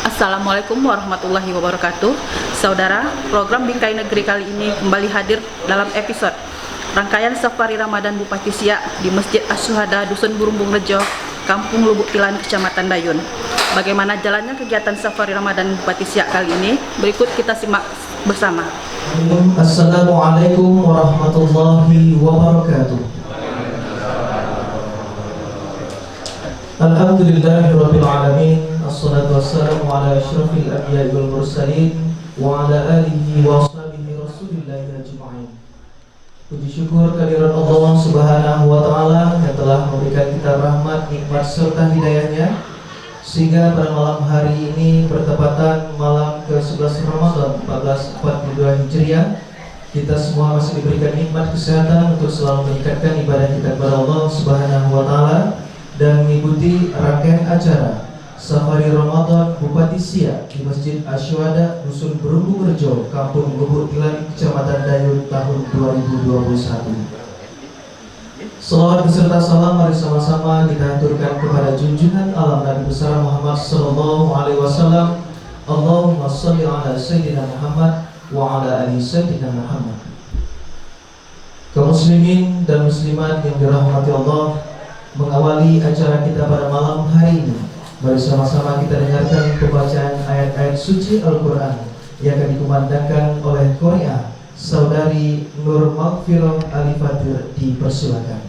Assalamualaikum warahmatullahi wabarakatuh. Saudara, program Bingkai Negeri kali ini kembali hadir dalam episode rangkaian Safari Ramadan Bupati Siak di Masjid Asyuhada Dusun Burumbung Rejo, Kampung Lubuk Tilan, Kecamatan Dayun. Bagaimana jalannya kegiatan Safari Ramadan Bupati Siak kali ini? Berikut kita simak bersama. Assalamualaikum warahmatullahi wabarakatuh. Alhamdulillahirabbil alamin. Assalatu wassalamu ala asyrafil anbiya'i wal mursalin wa ala alihi wa sahbihi rasulillahi ajma'in. Puji syukur kehadirat Allah Subhanahu wa taala yang telah memberikan kita rahmat, nikmat serta hidayahnya sehingga pada malam hari ini bertepatan malam ke-11 Ramadan 1442 Hijriah kita semua masih diberikan nikmat kesehatan untuk selalu meningkatkan ibadah kita kepada Allah Subhanahu wa taala dan mengikuti rangkaian acara Safari Ramadan Bupati Siak di Masjid Asyuhada Dusun Burumbung Rejo, Kampung Lubuk Tilan, Kecamatan Dayun tahun 2021. Salawat beserta salam mari sama-sama kita aturkan kepada junjungan alam Nabi besar Muhammad sallallahu alaihi wasallam. Allahumma shalli ala sayyidina Muhammad wa ala ali sayyidina Muhammad. Kaum muslimin dan muslimat yang dirahmati Allah, mengawali acara kita pada malam hari ini, mari sama-sama kita dengarkan pembacaan ayat-ayat suci Al-Quran yang akan dikumandangkan oleh Korea Saudari Nur Maghfirah Alifatir. Dipersilakan.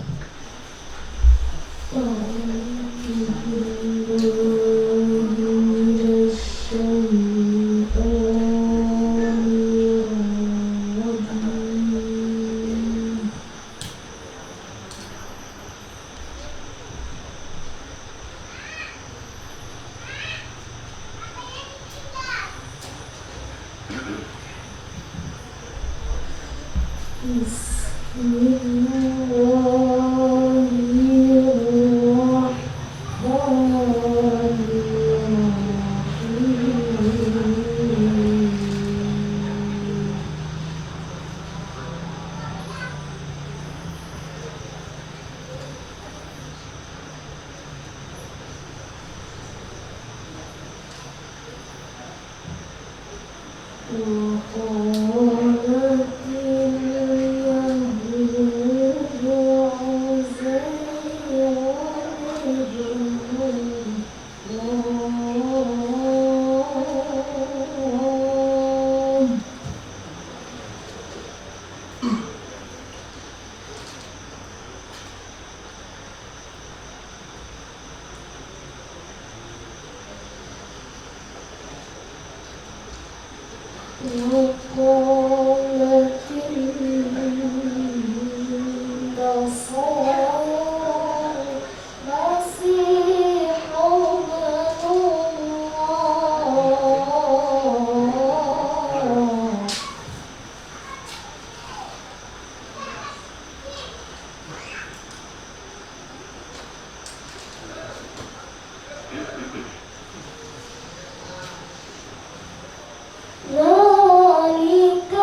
ذلك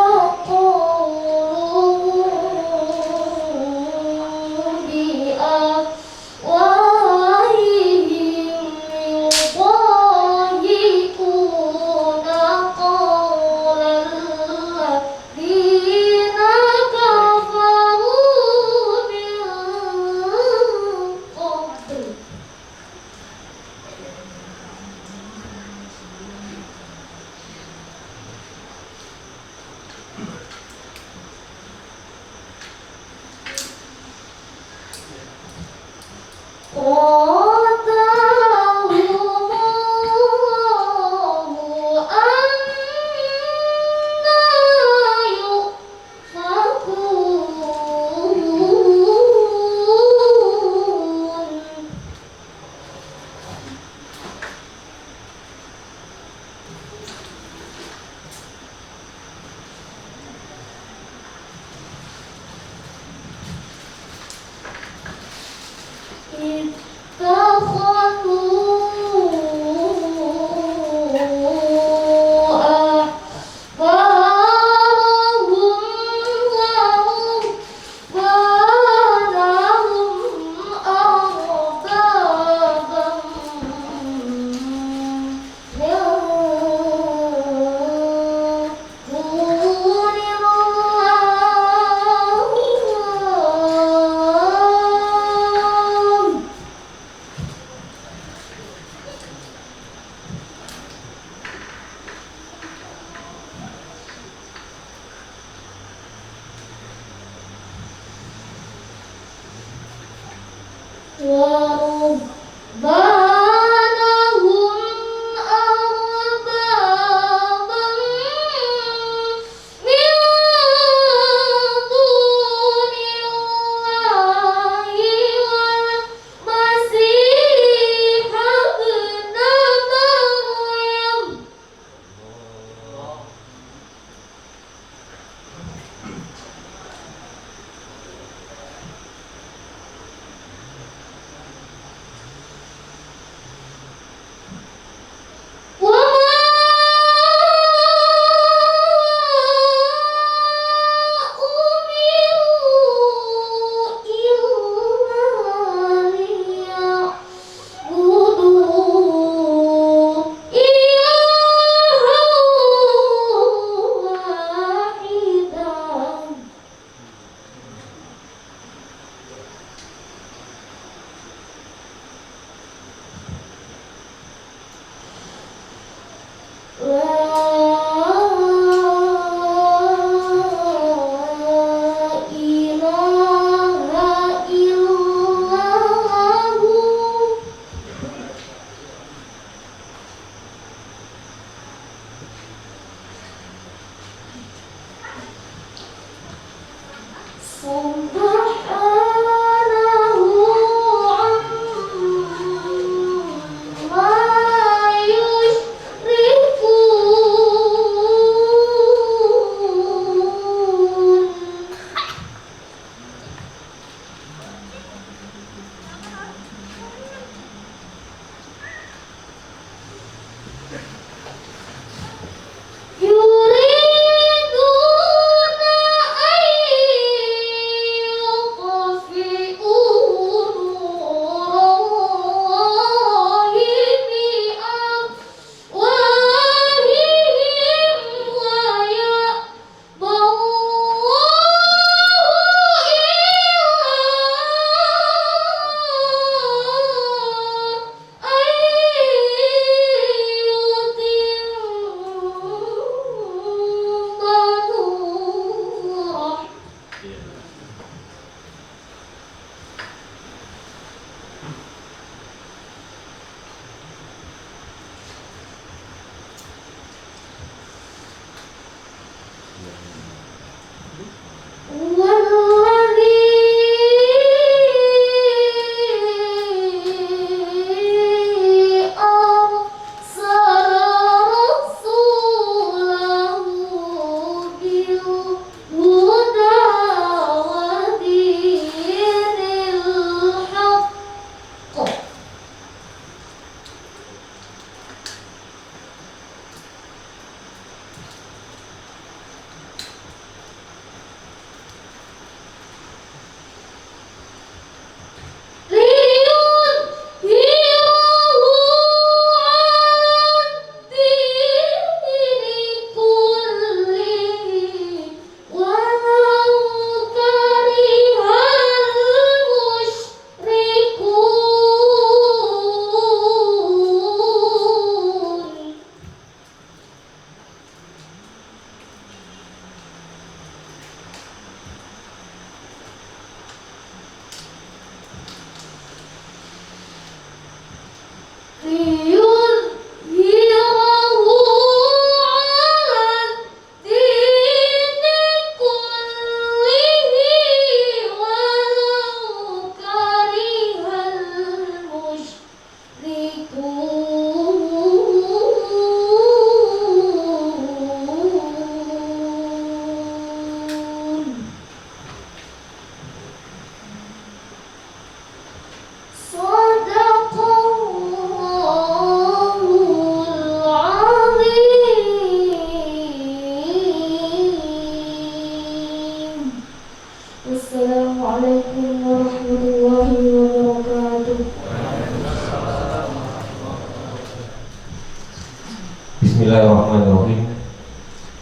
Bismillahirrahmanirrahim.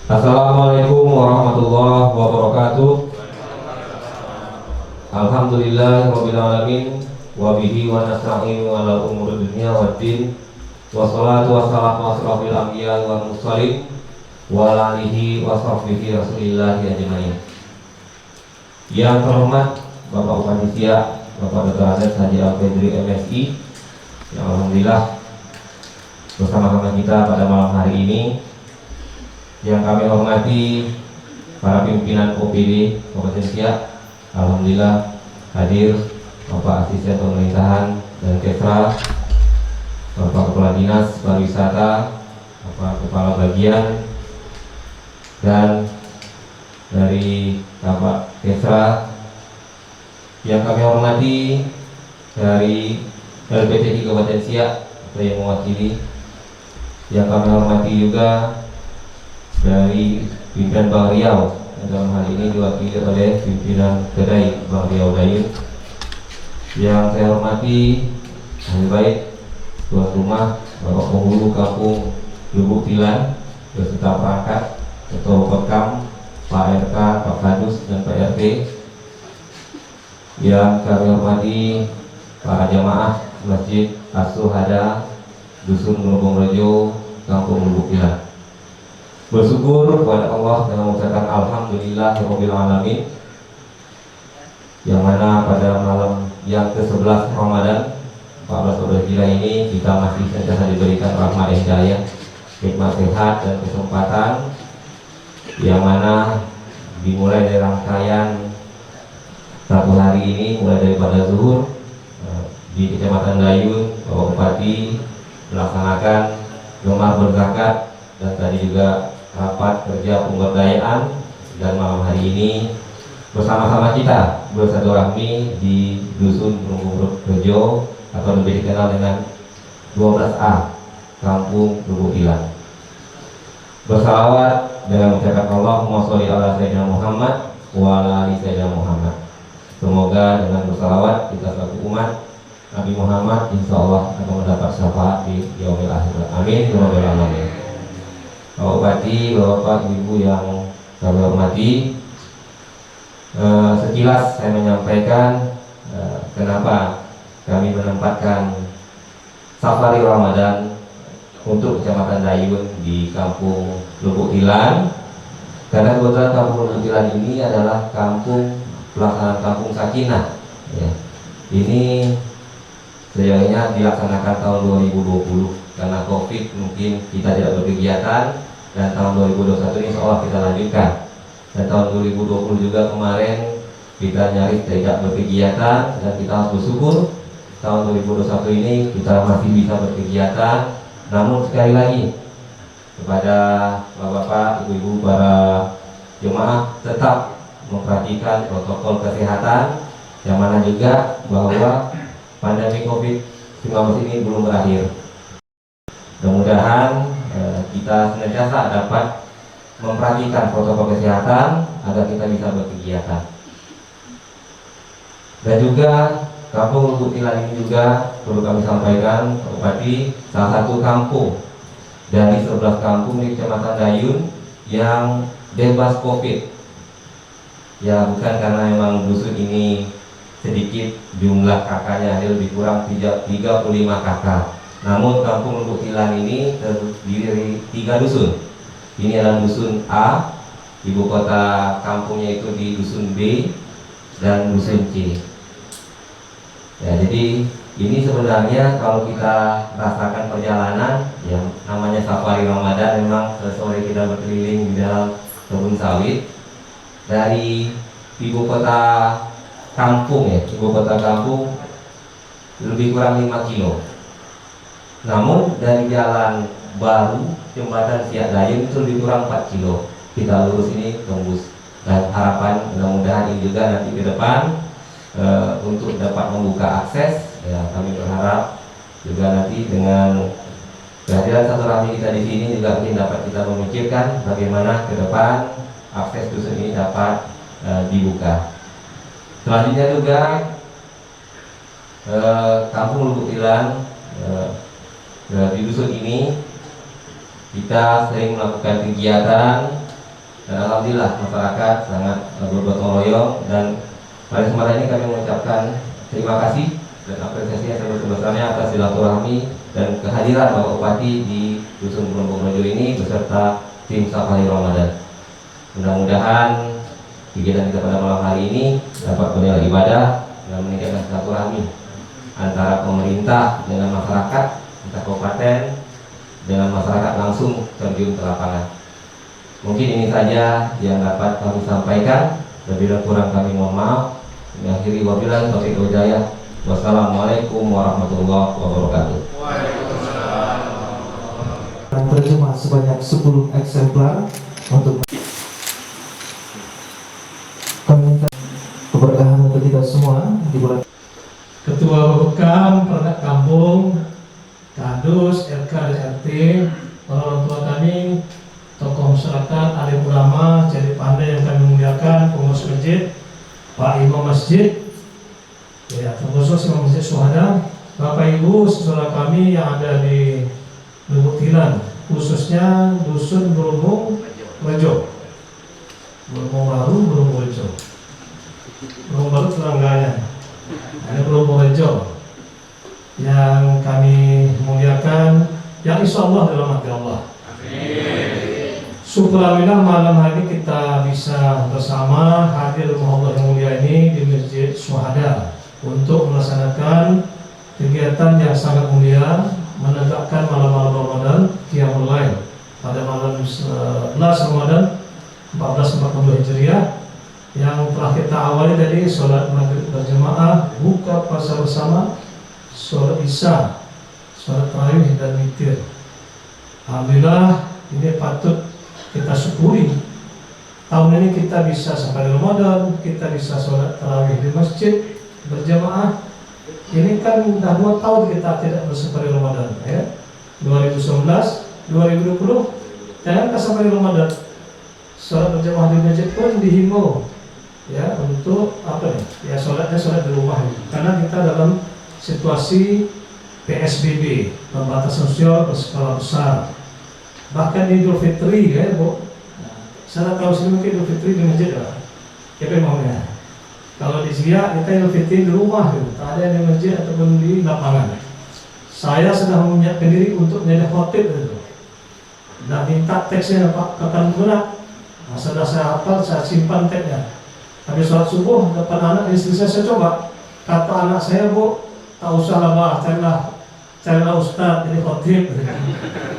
Assalamualaikum warahmatullahi wabarakatuh. Alhamdulillahirabbil alamin wa bihi wa nasta'inu ala umuri dunya waddin. Wassalatu wassalamu ala asrofil anbiya wal mursalin wa ala alihi wa sahbihi rasulillahi ajmain. Yang terhormat Bapak Panitia, Bapak Dr. Adet Haji Al-Fedri MSI, yang alhamdulillah bersama-sama kita pada malam hari ini. Yang kami hormati para pimpinan OPD Kabupaten Siak, alhamdulillah hadir Bapak Asisten Pemerintahan dan Kesra, Bapak Kepala Dinas Pariwisata, Bapak Kepala Bagian, dan dari Bapak Kesra. Yang kami hormati dari LPTI Kabupaten Siak atau yang mewakili. Yang kami hormati juga dari pimpinan Bank Riau, yang dalam hal ini diwakili oleh pimpinan Kedai Bank Riau Dayun. Yang saya hormati ahli bait, tuan rumah, Bapak Penghulu Kampung Lubuk Tilan beserta perangkat, Ketua Pekam, Pak RK, Pak Kadus, dan Pak RT. Yang kami hormati para jamaah Masjid As-Suhada Dusun Gelombong Rejo, Kampung Lubuk Tilan. Bersyukur kepada Allah dengan mengucapkan alhamdulillahirabbil alamin, yang mana pada malam yang ke-11 Ramadan 14 Dzulhijjah ini kita masih senantiasa diberikan rahmat hidayah, hikmat sehat dan kesempatan, yang mana dimulai dari rangkaian satu hari ini mulai daripada zuhur di Kecamatan Dayun, Bapak Bupati melaksanakan gemar berzakat dan tadi juga rapat kerja pemberdayaan, dan malam hari ini bersama-sama kita bersilaturahmi di Dusun Burung Rejo atau lebih dikenal dengan 12A Kampung Lubuk Ilang. Bersalawat dengan mengucapkan Allahumma sholli ala sayyidina Muhammad wa ala ali sayyidina Muhammad. Semoga dengan bersalawat kita selaku umat Nabi Muhammad insya Allah akan mendapat syafaat di yaumil akhir. Amin. Amin. Bapak Bupati, Bapak Ibu yang kami hormati, sekilas saya menyampaikan kenapa kami menempatkan safari Ramadan untuk Kecamatan Dayun di Kampung Lubuk Ilang, karena kebetulan Kampung Lubuk Ilang ini adalah kampung pelaksanaan Kampung Sakinah ya. Ini sejauhnya dilaksanakan tahun 2020 karena Covid mungkin kita tidak berkegiatan, dan tahun 2021 ini insya Allah kita lanjutkan, dan tahun 2020 juga kemarin kita nyaris tidak berkegiatan, dan kita harus bersyukur tahun 2021 ini kita masih bisa berkegiatan. Namun sekali lagi kepada bapak-bapak, ibu-ibu, para jemaah tetap memperhatikan protokol kesehatan, yang mana juga bahwa pandemi COVID-19 ini belum berakhir. Mudah-mudahan kita senantiasa dapat memperhatikan protokol kesehatan agar kita bisa berkegiatan. Dan juga Kampung Lubuk Ilang ini juga perlu kami sampaikan, Pak Bupati, salah satu kampung dari 11 kampung di Kecamatan Dayun yang bebas COVID. Ya, bukan karena memang dusun ini sedikit jumlah kakaknya, lebih kurang 35 kakak. Namun Kampung Lubuk Ilang ini terdiri dari 3 dusun. Ini adalah dusun A, ibu kota kampungnya itu di dusun B, dan dusun C. Ya, jadi ini sebenarnya kalau kita rasakan perjalanan yang namanya safari Ramadan, memang sore kita berkeliling di dalam kebun sawit dari ibu kota kampung ya, ibu kota kampung lebih kurang 5 kilo. Namun dari jalan baru jembatan Siak Dayun itu lebih kurang 4 kilo. Kita lurus ini tembus, dan harapan mudah-mudahan ini juga nanti ke depan untuk dapat membuka akses. Ya, kami berharap juga nanti dengan kehadiran satu rami kita di sini juga mungkin dapat kita memikirkan bagaimana ke depan akses dusun ini dapat dibuka. Selanjutnya juga Kampung Lubuk Ilang, di dusun ini kita sering melakukan kegiatan, dan alhamdulillah masyarakat sangat bergotong royong, dan pada kesempatan ini kami mengucapkan terima kasih dan apresiasi yang sebesar-besarnya atas silaturahmi dan kehadiran Bapak Bupati di Dusun Burung Rejo ini beserta tim Safari Ramadan. Mudah-mudahan kegiatan kita pada malam hari ini dapat bernilai ibadah dan meningkatkan silaturahmi antara pemerintah dengan masyarakat, antara kabupaten dengan masyarakat langsung terjun ke lapangan. Mungkin ini saja yang dapat kami sampaikan. Lebih kurang kami mohon maaf. Akhiri wabillahi taufiq wal hidayah. Wassalamualaikum warahmatullahi wabarakatuh. Dan terjemah sebanyak 10 eksemplar untuk kami minta keberkahan untuk kita semua di bulan. Ketua Bapekam, Perangkat Kampung, Kadus, RK dan RT, orang tua kami, tokoh masyarakat, alim ulama, jadi pandai yang kami muliakan, pengurus masjid, Pak Imam Masjid, ya, terkhusus Imam Masjid Syuhada, Bapak Ibu, saudara kami yang ada di Lubuk Ilang, khususnya Dusun Burung Rejo, Burung Baru, Burung Rejo, Burung Baru tetangganya, ada Burung Rejo yang kami muliakan, yang insya Allah dalam hati Allah. Syukur alhamdulillah malam hari ini kita bisa bersama hadir rumah Allah yang mulia ini di Masjid Syuhada untuk melaksanakan kegiatan yang sangat mulia, menegakkan malam-malam Ramadan Qiyamul Lail pada malam 11 Ramadan 1442 Hijriah yang telah kita awali tadi sholat maghrib berjamaah, buka puasa bersama, sholat isya, sholat tarawih dan witir. Alhamdulillah, ini patut kita syukuri. Tahun ini kita bisa sampai Ramadan, kita bisa sholat tarawih di masjid berjamaah. Ini kan udah 2 tahun kita tidak bersama Ramadan, ya. 2019, 2020, jangan sampai Ramadan. Sholat berjamaah di masjid pun dihimbau, ya, untuk apa nih? Ya sholat di rumah, karena kita dalam situasi PSBB, pembatasan sosial berskala besar. Bahkan Idul Fitri, ya, Bu. Saya tahu sini mungkin Idul Fitri di masjid, lah. Siapa yang mau ya? Kalau di Sia kita Idul Fitri di rumah, gitu. Tak ada di masjid ataupun di lapangan. Saya sedang menyiapkan diri untuk menjadi khotib, gitu. Dan minta teksnya Pak Kakan Guna. Nah, sudah saya hafal, saya simpan teksnya. Habis sholat subuh, depan anak istri saya coba. Kata anak saya, Bu, tak usah lah, Bah, carilah ustaz jadi khotib.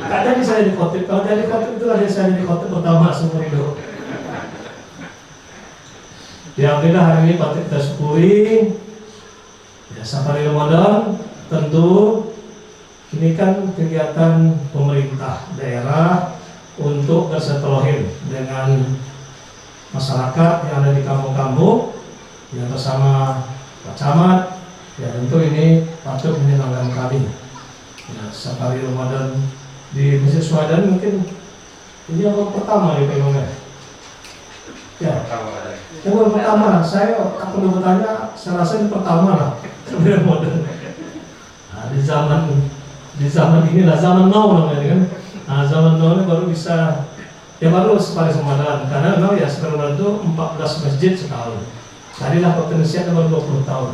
Tak jadi saya jadi khotib. Kalau jadi khotib itulah saya jadi khotib pertama seumur hidup. Ya, alhamdulillah hari ini patut kita syukuri. Ya, sampai Ramadan tentu ini kan kegiatan pemerintah daerah untuk bersilaturahim dengan masyarakat yang ada di kampung-kampung yang bersama Pak Camat. Ya, tentu ini patut menyenangkan kami. Ya, safari Ramadan di Masjid Swadan mungkin ini yang pertama ya Pak Imam. Ya, yang pertama. Saya tak perlu bertanya, saya rasa ini pertama lah safari Ramadan. Nah, di zaman inilah zaman now namanya kan. Nah, zaman now ini baru bisa, ya baru safari Ramadan, karena memang ya safari Ramadan itu 14 masjid setahun. Tadilah potensinya baru 20 tahun.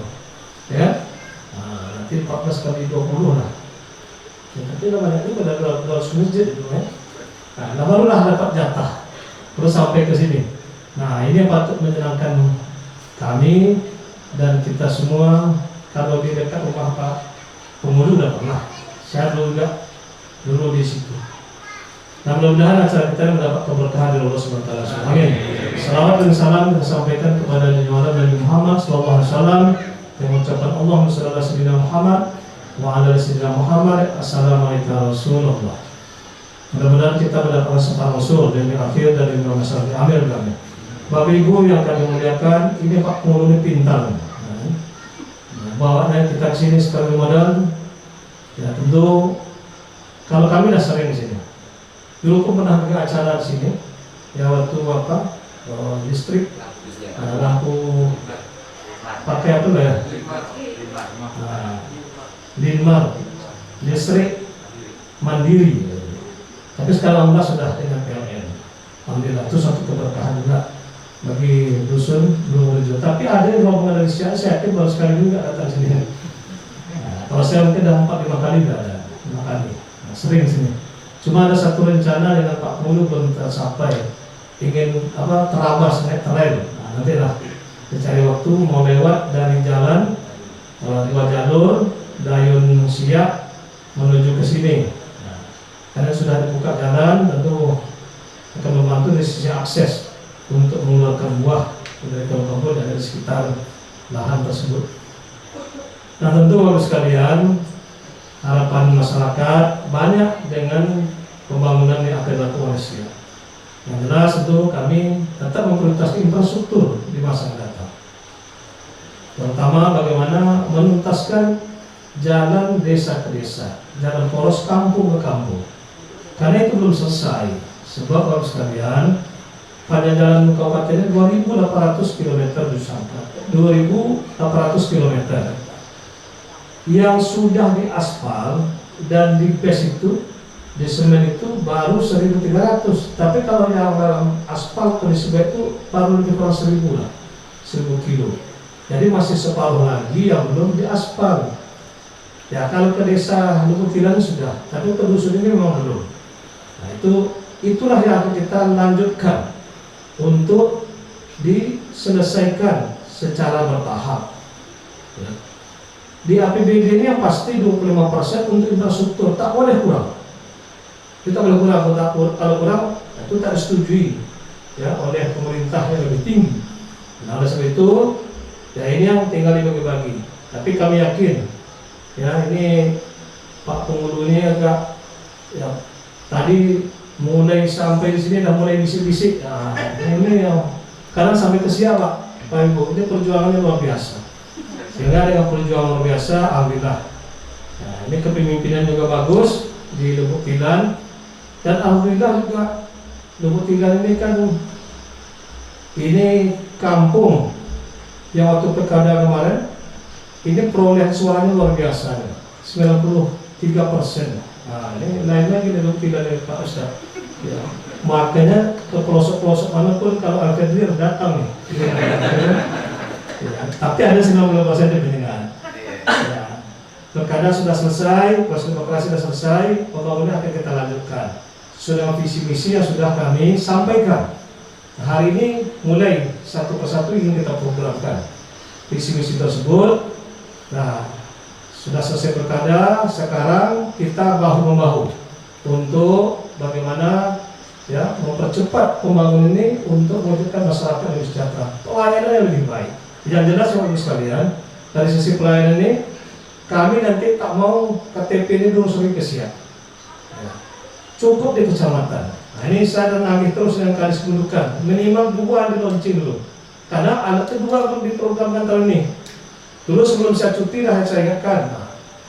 Ya, nah, nanti 14 kali 20 lah. Ya, tapi namanya itu ada 200 masjid itu, ya. Nah, barulah dapat jatah terus sampai ke sini. Nah, ini yang patut menyenangkan kami dan kita semua. Kalau di dekat rumah Pak Pemulu udah pernah, saya dulu di situ. Nah, mudah-mudahan acara kita mendapat keberkahan dari Allah Subhanahu wa taala. Amin. Salawat dan salam kita sampaikan kepada Nabi Muhammad sallallahu alaihi wasallam. Yang mengucapkan Allahumma shalli ala sayyidina Muhammad wa ala sayyidina Muhammad. Assalamualaikum warahmatullahi wabarakatuh. Mudah-mudahan kita mendapat syafaat Rasul dan akhir dari masyarakat. Amin. Amin. Bapak Ibu yang kami muliakan, ini Pak Pemulu ini pintar. Bawanya kita ke sini sekali Ramadan. Ya, tentu kalau kami dah sering di sini. Dulu pun pernah ke acara di sini. Ya, waktu apa? Listrik, lampu pakai apa ya? Linmar, listrik mandiri. Tapi sekarang sudah dengan PLN. Alhamdulillah, itu satu keberkahan juga bagi dusun Gunung Rejo. Tapi ada yang rombongan dari saya yakin baru sekali juga datang sini. Nah, kalau saya mungkin dah 4-5 kali tidak ada, 5 kali. Nah, sering sini. Cuma ada satu rencana dengan Pak Pemulu belum tercapai. Ingin terabas naik trail. Nah, nanti lah kita cari waktu mau lewat dari jalan lewat jalur Dayun Siak menuju ke sini. Nah, karena sudah dibuka jalan, tentu akan membantu dari sisi akses untuk mengeluarkan buah dari kampung-kampung yang ada di sekitar lahan tersebut. Nah, tentu Bapak sekalian, harapan masyarakat banyak dengan pembangunan yang akan dilakukan manusia. Yang jelas itu kami tetap memprioritaskan infrastruktur di masa mendatang. Terutama bagaimana menuntaskan jalan desa ke desa, jalan poros kampung ke kampung. Karena itu belum selesai. Sebab Bapak sekalian, pada jalan kabupaten ini 2.800 km disangka, 2.800 km yang sudah diaspal dan di base itu, di semen itu baru 1.300. Tapi kalau yang dalam aspal ke semen itu baru lebih kurang 1.000 lah, 1.000 kilo. Jadi masih separuh lagi yang belum diaspal. Ya, kalau ke desa Lubuktilan sudah, tapi ke dusun ini memang belum. Nah, itulah yang akan kita lanjutkan untuk diselesaikan secara bertahap. Ya. Di APBD ini yang pasti 25% untuk infrastruktur, tak boleh kurang. Kita boleh kurang, kalau kurang itu tak disetujui ya oleh pemerintah yang lebih tinggi. Nah, oleh sebab itu, ya ini yang tinggal dibagi-bagi. Tapi kami yakin, ya ini Pak Penghulu ini agak, ya tadi mulai sampai di sini dah mulai bisik-bisik. Nah, ini yang kadang sampai ke siap Pak Ibu, ini perjuangannya luar biasa. Sehingga dengan perjuangan luar biasa, alhamdulillah. Nah, ini kepemimpinan juga bagus di Lubuk Tilan, dan alhamdulillah juga Lubuk Tilan ini kan ini kampung yang waktu pilkada kemarin ini perolehan suaranya luar biasa, 93%. Nah, ini lain lagi dari Lubuk Tilan dari Pak Ustaz. Ya, makanya ke pelosok-pelosok manapun kalau Al-Qadir datang nih. Ya, tapi ada 90% di pendengar. Ya, pilkada sudah selesai, proses demokrasi sudah selesai, pembangunan akan kita lanjutkan. Sudah visi misi yang sudah kami sampaikan. Hari ini mulai satu persatu ingin kita programkan visi misi tersebut. Nah, sudah selesai pilkada, sekarang kita bahu membahu untuk bagaimana ya mempercepat pembangunan ini untuk mewujudkan masyarakat yang lebih sejahtera, pelayanan yang lebih baik. Yang jelas Bapak sekalian, dari sisi pelayanan ini kami nanti tak mau KTP ini dulu sering kesiap. Ya, cukup di kecamatan. Nah, ini saya dan Agih terus dengan kadis kependudukan minimal 2 di launching dulu. Karena alat kedua untuk diprogramkan tahun ini. Dulu sebelum saya cuti dah saya ingatkan,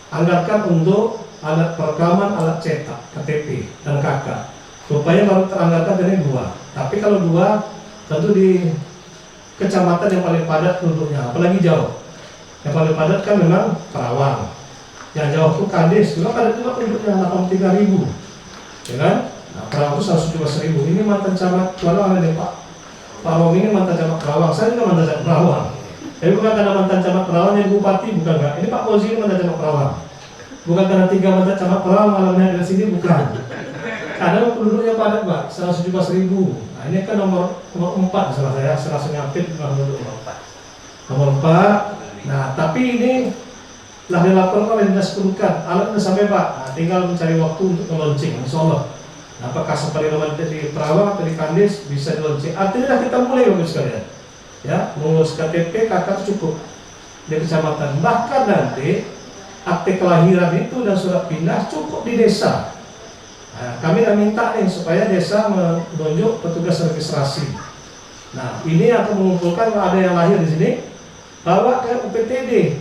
anggarkan untuk alat perekaman, alat cetak, KTP dan KK. Rupanya baru teranggarkan dari 2. Tapi kalau 2 tentu di kecamatan yang paling padat penduduknya, apalagi jauh. Yang paling padat kan memang Karawang. Yang jauh itu Kades, juga padat juga penduduknya 83.000. Ya kan? Nah, Karawang itu 117.000. Ini mantan camat Karawang ada Pak Romi ini mantan camat Karawang. Saya juga mantan camat Karawang. Tapi bukan karena mantan camat Karawang yang bupati, bukan enggak. Ini Pak Fauzi ini mantan camat Karawang. Bukan karena 3 mantan camat Karawang malamnya dari sini, bukan. Karena penduduknya padat Pak, 117.000. Nah, ini kan nomor 4 salah saya, serasa nyapit nomor 4. Nomor 4. Nah, tapi ini telah dilaporkan oleh Dinas Pendudukan. Alat sudah sampai Pak. Nah, tinggal mencari waktu untuk launching, insyaallah. Nah, apakah seperti di Perawang atau di Kandis bisa di-launching? Artinya kita mulai Bapak sekalian. Ya, mengurus KTP, KK cukup di kecamatan. Bahkan nanti akte kelahiran itu dan surat pindah cukup di desa. Nah, kami dah minta nih supaya desa menunjuk petugas registrasi. Nah, ini akan mengumpulkan kalau ada yang lahir di sini, bawa ke UPTD.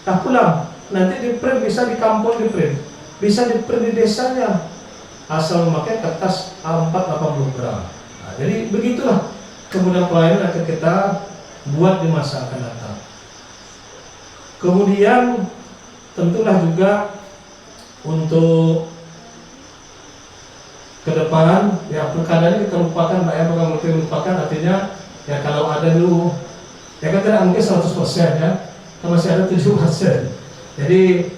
Tak pulang, nanti di print bisa di kampung di print, bisa di print di desanya, asal memakai kertas A4 80 gram. Nah, jadi begitulah kemudian pelayanan akan kita buat di masa akan datang. Kemudian tentulah juga untuk ke depan, ya pilkada ini kita lupakan, Pak ya, bukan mungkin lupakan, artinya ya kalau ada dulu, ya kan tidak mungkin 100% ya, kan masih ada 70%. Jadi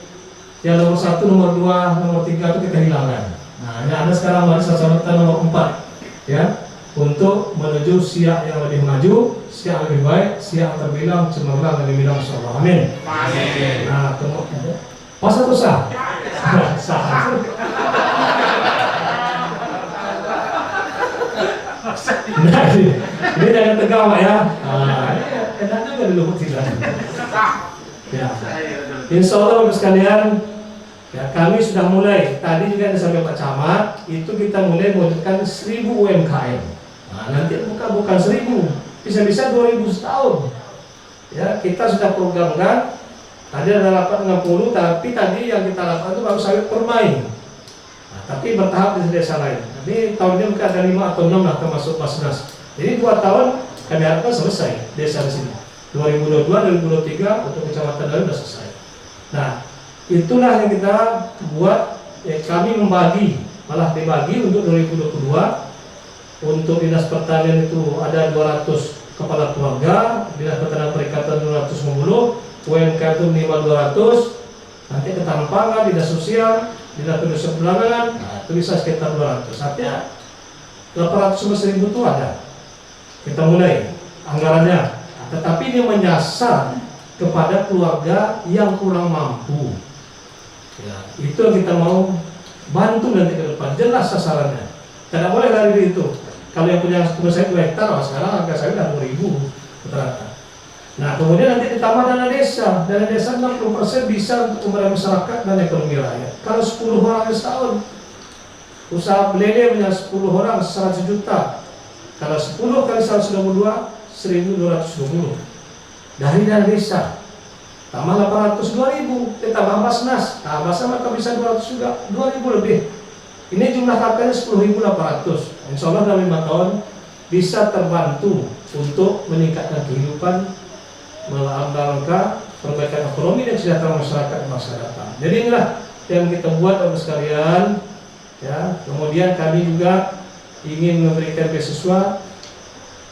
yang nomor 1, nomor 2, nomor 3 itu kita hilangkan. Nah, ini ada sekarang masih catatan nomor 4 ya, untuk menuju siak yang lebih maju, siak yang lebih baik, siak yang terbilang cemerlang dan dibilang insyaallah. Amin. Amin. Nah, kemudian pas atau sah? Sah. Nah, ini jangan tegang Pak ya. Nah, ini enak juga di Lubuk Tilan. Ya. Insya Allah Bapak sekalian, ya kami sudah mulai. Tadi juga disampaikan Pak Camat, itu kita mulai mewujudkan 1000 UMKM. Nah, nanti bukan 1000, bisa-bisa 2000 setahun. Ya, kita sudah programkan. Tadi ada 860, tapi tadi yang kita lakukan itu baru sawit permain. Tapi bertahap di desa lain. Jadi tahun ini mungkin ada 5 atau 6 lah termasuk Basnas. Jadi 2 tahun kami harapkan selesai desa di sini. 2022, 2023 untuk kecamatan lain sudah selesai. Nah, itulah yang kita buat. Ya, kami membagi, malah dibagi untuk 2022. Untuk dinas pertanian itu ada 200 kepala keluarga, dinas pertanian perikatan 250, UMKM itu minimal 200. Nanti ketahanan pangan, dinas sosial, dinas pendidikan perdagangan, nah itu bisa sekitar 200. Artinya 800 ribu itu ada. Kita mulai anggarannya. Nah, tetapi ini menyasar kepada keluarga yang kurang mampu. Ya, itu yang kita mau bantu nanti ke depan. Jelas sasarannya. Tidak boleh lari dari itu. Kalau yang punya kebun saya 2 hektar, sekarang harga saya udah 2.000. rata-rata. Nah, kemudian nanti ditambah dana desa 60% bisa untuk pemberdayaan masyarakat dan ekonomi rakyat. Kalau 10 orang setahun, usaha belele punya 10 orang 100 juta. Kalau 10 kali 122, 1.220 dari dana desa. Tambah 800, 2.000, ditambah Basnas. Nah, Basnas maka bisa 200 juga, 2.000 lebih. Ini jumlah kakaknya 10.800. Insya Allah dalam 5 tahun bisa terbantu untuk meningkatkan kehidupan dalam rangka perbaikan ekonomi dan kesejahteraan masyarakat di masa datang. Jadi inilah yang kita buat Bapak sekalian. Ya, kemudian kami juga ingin memberikan beasiswa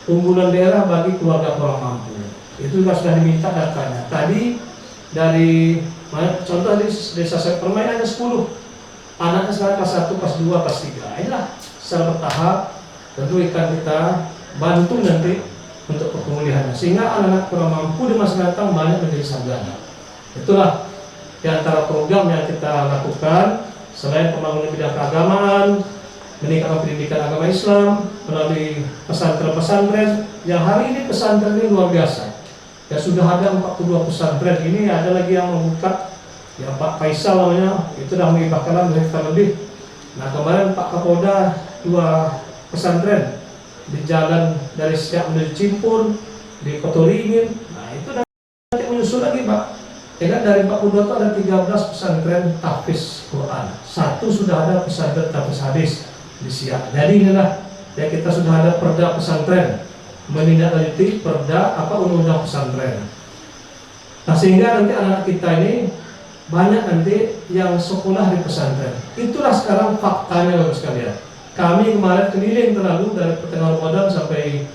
unggulan daerah bagi keluarga kurang mampu. Itu juga sudah diminta datanya. Tadi dari contoh di desa saya permainan ada 10 anaknya sekarang kelas 1, kelas 2, kelas 3. Inilah secara bertahap tentu akan kita bantu nanti untuk pemulihannya sehingga anak-anak kurang mampu di masa datang banyak menjadi sarjana. Itulah di antara program yang kita lakukan selain pembangunan bidang keagamaan, meningkatkan pendidikan agama Islam melalui pesantren-pesantren yang hari ini pesantren ini luar biasa. Ya sudah ada 42 pesantren, ini ada lagi yang membuka, ya Pak Faisal namanya, itu sudah menghibahkan 2 hektar lebih. Nah kemarin Pak Kapolda 2 pesantren di jalan dari Siak menuju Cimpur, di Kotoringin. Nah itu nanti menyusul lagi Pak. Ya kan dari 42 itu ada 13 pesantren tahfiz Quran, 1 sudah ada pesantren tahfiz hadis di Siak. Jadi inilah ya kita sudah ada perda pesantren, menindaklanjuti perda undang-undang pesantren. Nah sehingga nanti anak kita ini banyak nanti yang sekolah di pesantren. Itulah sekarang faktanya Bapak sekalian. Kami kemarin keliling terlalu dari pertengahan Ramadan sampai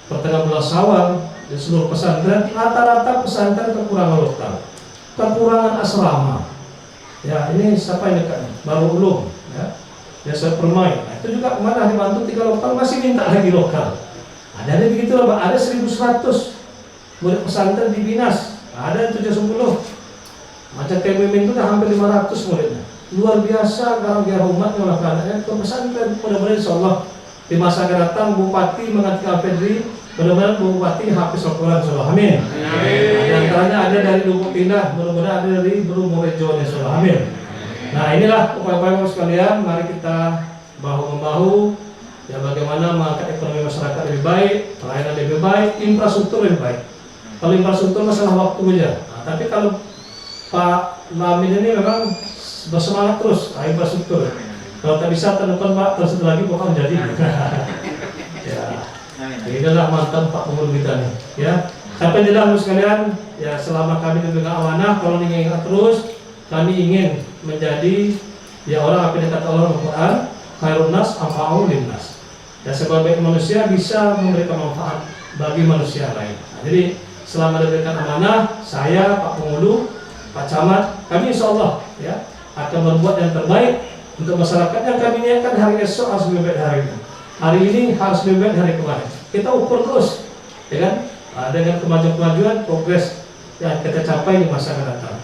pertengahan bulan Syawal di seluruh pesantren, rata-rata pesantren kekurangan lokal, kekurangan asrama. Ya ini siapa yang dekat? Baru Ulum, ya. Desa Permai. Nah, itu juga kemana dibantu 3 lokal masih minta lagi lokal. Ada begitu Pak, ada 1.100 murid pesantren di Binas, ada 70. Macam Mimin itu udah hampir 500 muridnya. Luar biasa gara-gara umatnya oleh anaknya ke pesantren. Mudah-mudahan insyaallah di masa akan datang Bupati menggantikan Fedri, mudah-mudahan Bupati hafiz Al-Quran insyaallah. Amin. Di antaranya ada dari Lubuk Pindah, mudah-mudahan ada dari Bromo Rejo insyaallah. Amin. Nah, inilah upaya-upaya sekalian, mari kita bahu-membahu ya bagaimana mengangkat ekonomi masyarakat lebih baik, pelayanan lebih baik, infrastruktur lebih baik. Kalau infrastruktur masalah waktu aja. Nah, tapi kalau Pak Lamin ini memang bersemangat terus infrastruktur. Kalau tak bisa tahun depan Pak terus lagi pokoknya menjadi. Ya, inilah mantan Pak Pengurus kita nih. Ya, sampai jelas sekalian. Ya selama kami dipegang amanah, kalau ingin ingat terus, kami ingin menjadi ya orang apa yang kata Allah Al-Quran, khairun nas anfa'u linnas. Ya sebagai manusia bisa memberikan manfaat bagi manusia lain. Nah, jadi selama diberikan amanah, saya Pak Pengulu, Pak Camat, kami insya Allah ya akan berbuat yang terbaik untuk masyarakat yang kami niatkan hari esok harus lebih baik hari ini. Hari ini harus lebih baik hari kemarin. Kita ukur terus, ya kan? Dengan kemajuan progres yang kita capai di masa akan datang.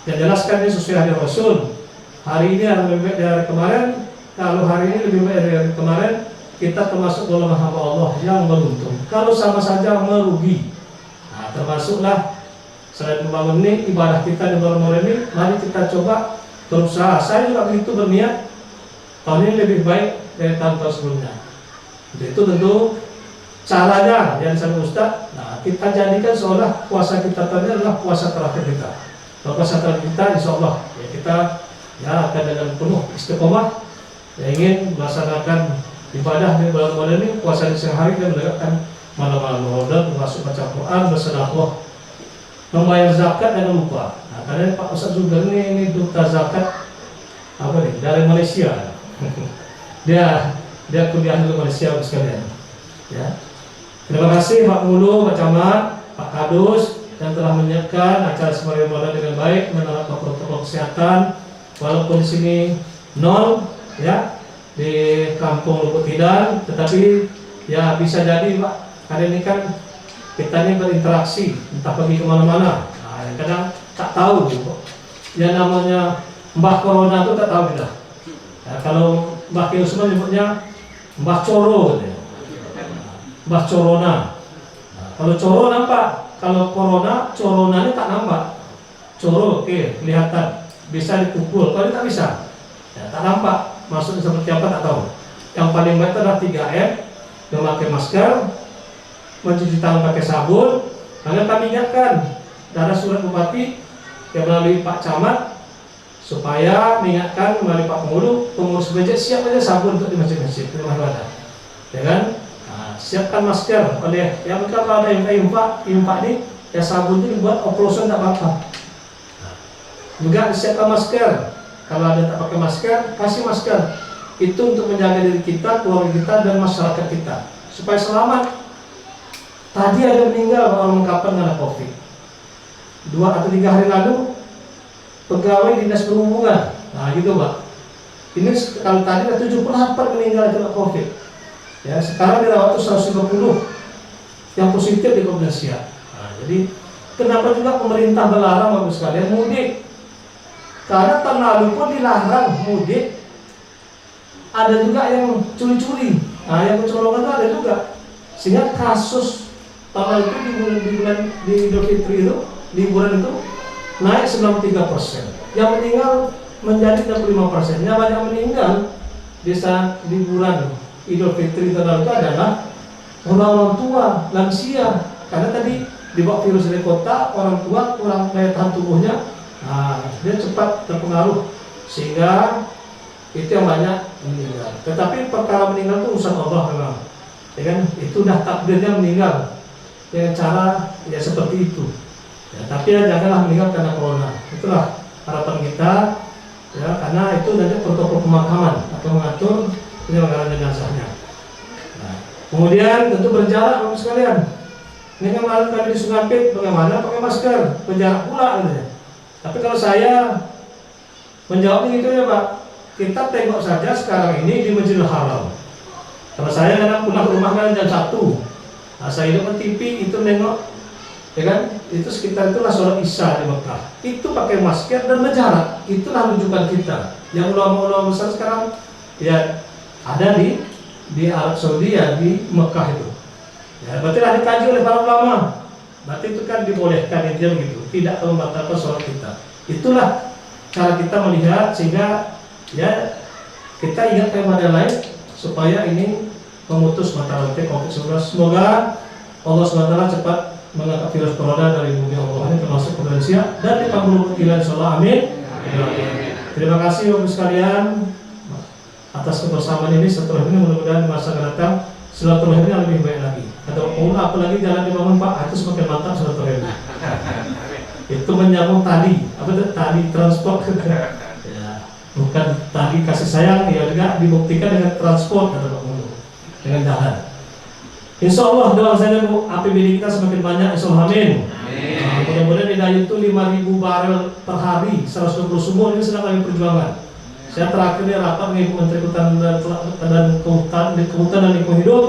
Yang jelaskan ini sesuai hadis Rasul. Hari ini harus lebih baik dari hari kemarin. Kalau hari ini lebih baik dari hari kemarin, kita termasuk golongan hamba Allah yang beruntung. Kalau sama saja merugi. Nah, termasuklah selain membangun ini ibadah kita di bulan Ramadan ini, mari kita coba berusaha. Saya juga begitu berniat tahun ini lebih baik dari tahun-tahun sebelumnya. Itu tentu caranya yang disampaikan Ustaz. Nah, kita jadikan seolah puasa kita tadi adalah puasa terakhir kita. Puasa terakhir kita, insya Allah ya kita ya akan dengan penuh istiqomah ya, ingin melaksanakan ibadah di bulan Ramadan ini, puasa di siang hari dan menegakkan malam-malam Ramadan, termasuk baca Quran, bersedekah, membayar zakat jangan lupa. Nah, karena Pak Ustaz juga ini duta zakat apa nih dari Malaysia. dia kuliah di Malaysia sekalian. Ya. Terima kasih Pak Mulu, Pak Camat, Pak Kadus yang telah menyiapkan acara Semari Ramadan dengan baik, menerapkan protokol kesehatan walaupun di sini nol ya di Kampung Lubuk Tidar, tetapi ya bisa jadi Pak, karena ini kan kita ini berinteraksi entah pergi kemana-mana. Nah, kadang tak tahu gitu. Yang namanya Mbah Corona itu tak tahu kita. Ya, kalau Mbah Ki Usman nyebutnya Mbah Coro gitu ya. Mbah Corona. Nah, Kalau coro nampak, kalau corona, coronanya tak nampak. Coro, oke, kelihatan, bisa dipukul. Kalau ini tak bisa, ya, tak nampak. Maksudnya seperti apa tak tahu. Yang paling baik adalah 3M, memakai masker, mencuci tangan pakai sabun. Karena kami ingatkan, ada surat bupati yang melalui Pak Camat supaya mengingatkan melalui Pak pengurus BJ siap aja sabun untuk di masjid-masjid, di rumah ibadah, ya kan? Siapkan masker. Oleh yang kalau ada yang infak ini, ya sabun itu dibuat oplosan tak apa-apa. Juga disiapkan masker. Kalau ada tak pakai masker, kasih masker. Itu untuk menjaga diri kita, keluarga kita, dan masyarakat kita supaya selamat. Tadi ada meninggal orang mengkapan karena COVID. 2 atau 3 hari lalu pegawai dinas perhubungan. Nah gitu Pak. Ini kalau tadi ada 78 meninggal karena COVID. Ya, sekarang dirawat 150 yang positif di Indonesia. Nah, jadi kenapa juga pemerintah melarang Bapak sekalian mudik? Karena tahun lalu pun dilarang mudik. Ada juga yang curi-curi. Nah, yang kecolongan itu ada juga. Sehingga kasus tahun itu di Idul Fitri itu, liburan itu naik 93%. Yang meninggal menjadi 65%. Yang banyak meninggal di saat liburan Idul Fitri tahun itu adalah orang-orang tua, lansia. Karena tadi dibawa virus dari kota, orang tua kurang daya tahan tubuhnya, nah, dia cepat terpengaruh sehingga itu yang banyak meninggal. Tetapi perkara meninggal itu urusan Allah memang, ya kan? Itu dah takdirnya meninggal dengan cara ya seperti itu. Ya, tapi ya janganlah meninggal karena corona. Itulah harapan kita, ya, karena itu nanti protokol pemakaman akan mengatur penyelenggaraan jenazahnya. Nah, kemudian tentu berjarak Bapak sekalian. Ini kan kemarin kami di Sungampit bagaimana pakai masker, berjarak pula gitu ya. Tapi kalau saya menjawabnya gitu ya Pak, kita tengok saja sekarang ini di Masjidil Haram. Kalau saya kadang pulang rumah kan jam 1. Nah, saya hidup di TV itu nengok, ya kan? Itu sekitar itulah sholat Isya di Mekah. Itu pakai masker dan berjarak. Itulah rujukan kita. Yang ulama-ulama besar sekarang ya ada di Arab Saudi ya, di Mekah itu. Ya, berarti lah dikaji oleh para ulama. Berarti itu kan dibolehkan itu begitu, tidak membatalkan sholat kita. Itulah cara kita melihat sehingga ya kita ingat kepada lain supaya ini memutus mata rantai COVID-19. Semoga Allah SWT cepat mengangkat virus corona dari bumi Allah ini termasuk Indonesia dan di panggung kita insyaallah amin. Terima kasih Bapak sekalian atas kebersamaan ini. Setelah ini mudah-mudahan di masa akan datang silaturahimnya lebih baik lagi. Atau apalagi jalan dibangun Pak, itu semakin mantap silaturahimnya. Itu menyambung tali, apa itu tali transport. Ya, bukan tali kasih sayang, ya juga dibuktikan dengan transport kata Pak Mulu, dengan jalan. Insya Allah doa saya Bu, APBD kita semakin banyak, insya Allah amin. Nah, mudah-mudahan di Dayu itu 5.000 barel per hari, 120 sumur ini sedang kami perjuangan. Saya terakhir ini rapat dengan Ibu Menteri Kehutanan dan Lingkungan Hidup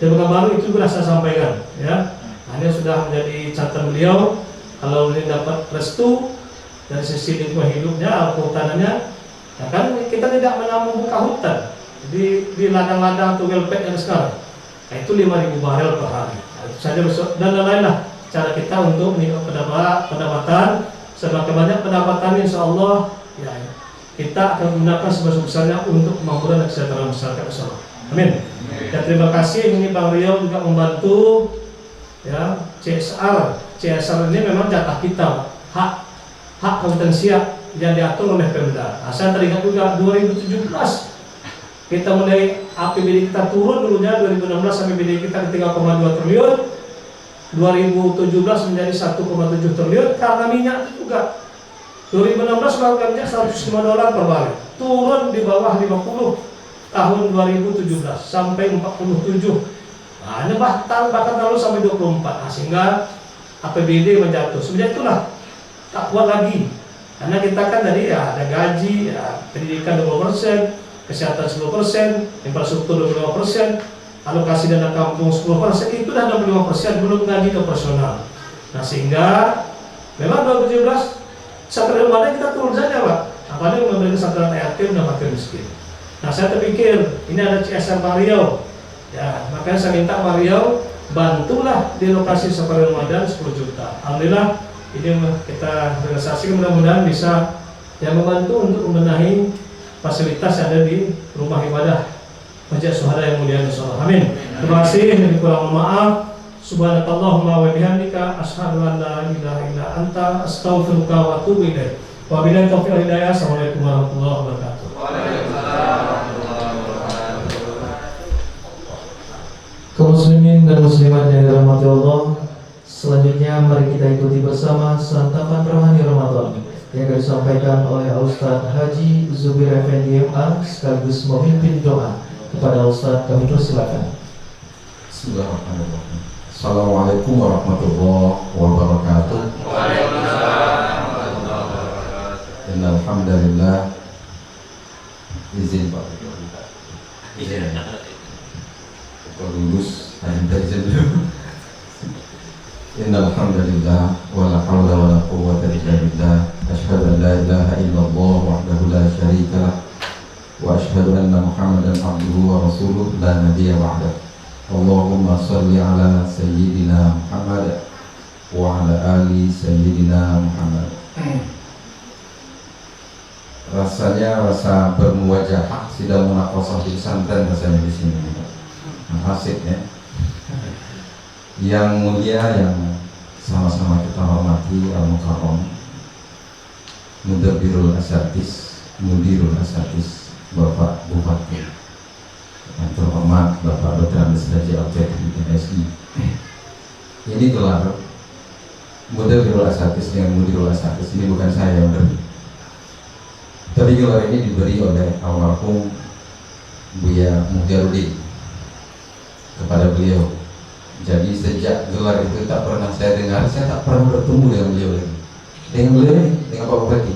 di Pekanbaru, itu sudah saya sampaikan. Ya, nah, ini sudah menjadi catatan beliau. Kalau ini dapat restu dari sisi lingkungan hidupnya, kehutanannya, ya kan kita tidak menyambung buka hutan di ladang-ladang atau welpet yang sekarang. Nah, itu 5.000 barel per hari. Nah, itu saja besok dan lain-lain lah cara kita untuk meningkat pendapatan. Semakin banyak pendapatan, insya Allah ya kita akan gunakan sebesar-besarnya untuk kemakmuran dan kesejahteraan masyarakat bersama. Amin. Dan terima kasih ini Bang Riau juga membantu ya CSR ini memang jatah kita, hak Kabupaten Siak yang diatur oleh Pemda. Nah, saya teringat juga 2017 kita mulai APBD kita turun dulunya 2016 APBD kita ke 3,2 triliun, 2017 menjadi 1,7 triliun karena minyak itu juga. 2016 harganya $105 per barel, turun di bawah 50 tahun 2017 sampai 47. Nah, ini bahkan lalu sampai 24. Nah, sehingga APBD menjatuh. Sebenarnya itulah tak kuat lagi. Karena kita kan tadi ya ada gaji, ya, pendidikan 20%, kesehatan 10%, infrastruktur 25%, alokasi dana kampung 10%, itu dah 25%, belum gaji operasional. Nah, sehingga memang 2017 satu mana kita turun saja Pak. Apalagi memberi kesadaran yatim dan fakir miskin. Nah, saya terpikir ini ada CSR Pak Riau. Ya, makanya saya minta Pak Riau bantulah di lokasi Safari Ramadan 10 juta. Alhamdulillah ini kita realisasi, mudah-mudahan bisa membantu untuk membenahi fasilitas yang ada di rumah ibadah Masjid Syuhada yang mulia insyaallah. Amin. Terima kasih, lebih kurang mohon maaf. Subhanakallahumma wa bihamdika asyhadu an la ilaha illa anta astaghfiruka wa atubu ilaik. Wa billahi taufiq wal hidayah. Assalamualaikum warahmatullahi wabarakatuh. Kaum muslimin dan muslimat yang dirahmati Allah, selanjutnya mari kita ikuti bersama santapan rohani Ramadan yang akan disampaikan oleh Ustaz Haji Zubir Effendi MA sekaligus memimpin doa. Kepada Ustaz kami persilakan. Bismillahirrahmanirrahim. Assalamualaikum warahmatullahi wabarakatuh. Innal hamdalillah. Izin Pak. Izin. Kalau lulus, minta izin dulu. Innal hamdalillah wa la haula wa la quwwata illa billah. Asyhadu an la ilaha illallah wahdahu la syarika lah. Wa asyhadu anna Muhammadan abduhu wa rasuluh la nabiyya ba'dah. Allahumma shalli ala sayyidina Muhammad wa ala ali sayyidina Muhammad. Rasanya rasa bermuwajahah sidang munaqashah di pesantren rasanya di sini. Asik ya. Yang mulia yang sama-sama kita hormati Al-Mukarram Mudabbirul Asatis, Mudirul Asatis, Bapak Bupati yang terhormat Bapak Dr. Andes Raja Al-Fatih MSI. Ini gelar Mudabbirul Asatis dengan Mudirul Asatis ini bukan saya yang beri, tapi gelar ini diberi oleh almarhum Buya Muhjarudin kepada beliau. Jadi sejak gelar itu tak pernah saya dengar, saya tak pernah bertemu dengan beliau lagi. Dengan beliau ini, dengan Pak Bupati.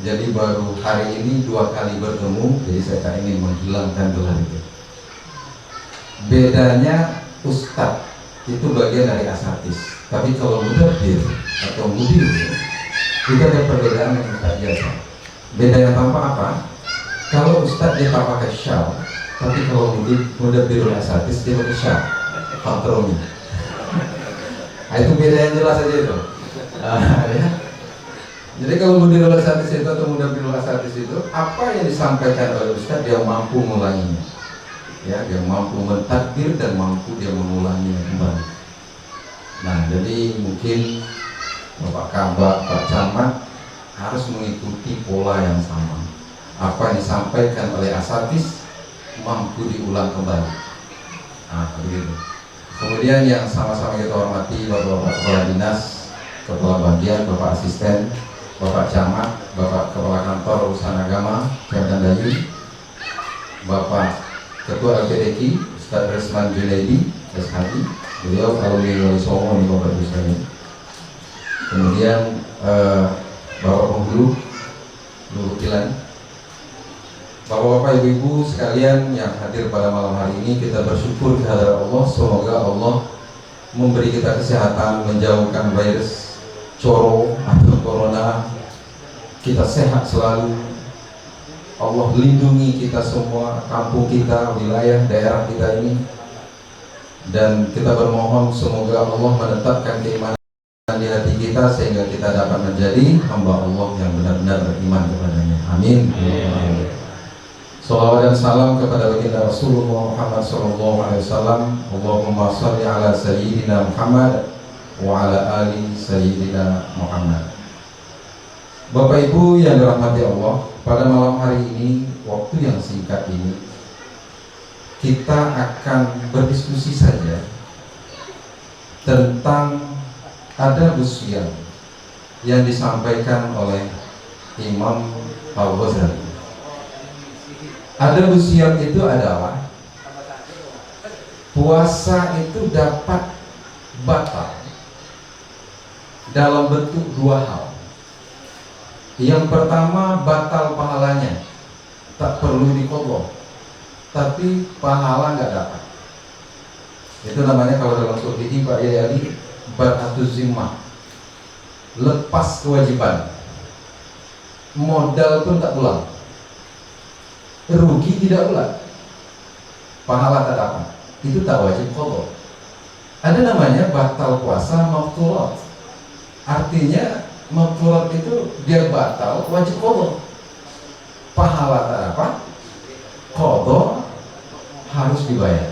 Jadi baru hari ini 2 kali bertemu, jadi saya tak ingin menghilangkan gelar itu. Bedanya Ustadz itu bagian dari asatis, tapi kalau mudabbir atau mudir itu ada perbedaan yang tak biasa. Beda yang tampak apa? Kalau Ustadz dia tak pakai syal, tapi kalau mudabbirul asatis dia pakai syal, patroni. Nah, itu beda yang jelas aja itu. Ya. Jadi kalau mudirul asatis itu atau mudabbirul asatis itu, apa yang disampaikan oleh Ustadz dia mampu mengulanginya. Ya, dia mampu mentakdir dan mampu dia mengulanginya kembali. Nah, jadi mungkin Bapak Kabak, Pak Camat harus mengikuti pola yang sama. Apa yang disampaikan oleh asatis mampu diulang kembali. Nah, begitu. Kemudian yang sama-sama kita hormati Bapak Kepala Dinas, Kepala Bagian, Bapak Asisten, Bapak Camat, Bapak Kepala Kantor Urusan Agama, Kecamatan Dayu, Bapak Ketua LPDK, Ustaz Resman Junaidi, SHI, beliau alumni Wali Songo di Bapak Ibu sekalian. Kemudian Bapak Penghulu, Luhut Kilan, Bapak-bapak, ibu-ibu sekalian yang hadir pada malam hari ini, kita bersyukur kehadirat Allah. Semoga Allah memberi kita kesehatan, menjauhkan virus coro atau corona. Kita sehat selalu. Allah lindungi kita semua, kampung kita, wilayah, daerah kita ini. Dan kita bermohon semoga Allah menetapkan keimanan di hati kita sehingga kita dapat menjadi hamba Allah yang benar-benar beriman kepadanya. Amin. Salawat dan salam kepada baginda Rasulullah Muhammad SAW. Allahumma salli ala sayyidina Muhammad wa ala ali sayyidina Muhammad. Bapak Ibu yang dirahmati Allah, pada malam hari ini, waktu yang singkat ini, kita akan berdiskusi saja tentang ada usia yang disampaikan oleh Imam Al-Ghazali. Ada usia itu adalah puasa itu dapat batal dalam bentuk 2 hal. Yang pertama, batal pahalanya, tak perlu diqadha, tapi pahala nggak dapat. Itu namanya kalau dalam fikih Pak Yayali batatuz zimmah, lepas kewajiban, modal pun tak pulang, rugi tidak ulang, pahala tak dapat, itu tak wajib qadha. Ada namanya batal puasa mafturat. Artinya mafturat itu dia batal, wajib qadha. Pahala tak apa? Qadha harus dibayar.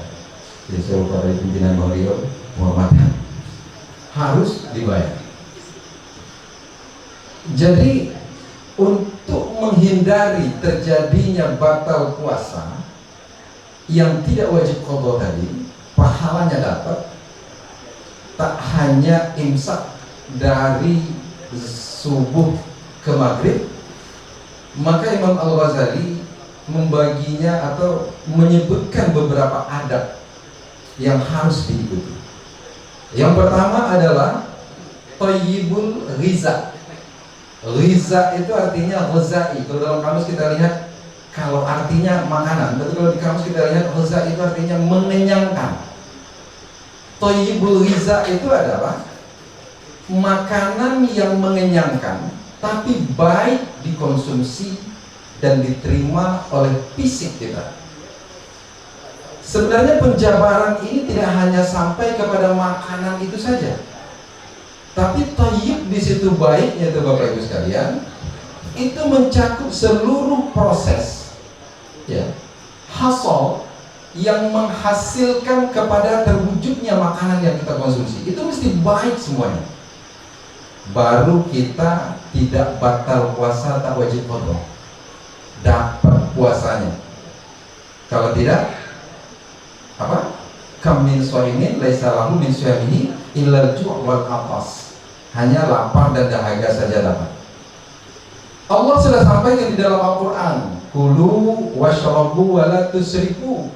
Jadi saya lupa dari pimpinan beliau Muhammadiyah harus dibayar. Jadi untuk menghindari terjadinya batal puasa yang tidak wajib qadha tadi, pahalanya dapat, tak hanya imsak dari subuh ke maghrib, maka Imam Al-Ghazali membaginya atau menyebutkan beberapa adab yang harus diikuti. Yang pertama adalah thayyibul ghiza. Ghiza itu artinya ghazai. Kalau dalam kamus kita lihat, kalau artinya makanan, tapi kalau di kamus kita lihat ghiza itu artinya mengenyangkan. Thayyibul ghiza itu adalah makanan yang mengenyangkan tapi baik dikonsumsi dan diterima oleh fisik kita. Sebenarnya penjabaran ini tidak hanya sampai kepada makanan itu saja, tapi thayyib di situ baiknya itu Bapak Ibu sekalian, itu mencakup seluruh proses, ya, hasol yang menghasilkan kepada terwujudnya makanan yang kita konsumsi. Itu mesti baik semuanya. Baru kita tidak batal puasa, tak wajib qadha, dapat puasanya. Kalau tidak, apa? Kam min shaimin laisa lahu min syahmihi illa al-ju' wal atas. Hanya lapar dan dahaga saja dapat. Allah sudah sampaikan di dalam Al-Qur'an, kulu washrabu wa la tusrifu.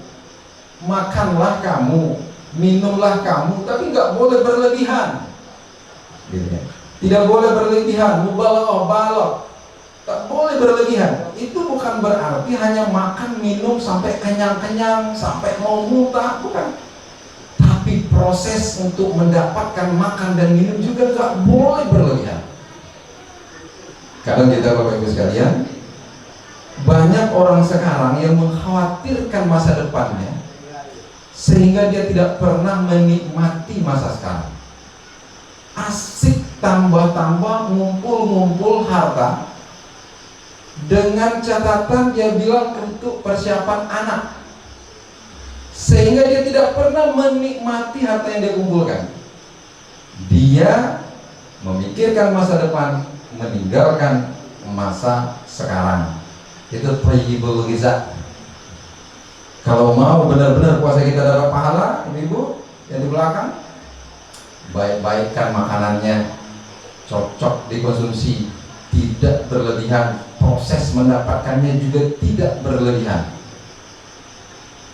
Makanlah kamu, minumlah kamu, tapi nggak boleh berlebihan. Gitu ya. Tidak boleh berlebihan, mubalagh, tak boleh berlebihan. Itu bukan berarti hanya makan minum sampai kenyang-kenyang, sampai mau muntah, bukan. Tapi proses untuk mendapatkan makan dan minum juga nggak boleh berlebihan. Kadang kita Bapak Ibu sekalian, banyak orang sekarang yang mengkhawatirkan masa depannya, sehingga dia tidak pernah menikmati masa sekarang. Asik tambah-tambah ngumpul-ngumpul harta, dengan catatan dia bilang untuk persiapan anak, sehingga dia tidak pernah menikmati harta yang dia kumpulkan. Dia memikirkan masa depan, meninggalkan masa sekarang. Itu thayyibul ghiza. Kalau mau benar-benar puasa kita dapat pahala, ibu yang di belakang, baik-baikkan makanannya, cocok dikonsumsi, tidak berlebihan, proses mendapatkannya juga tidak berlebihan.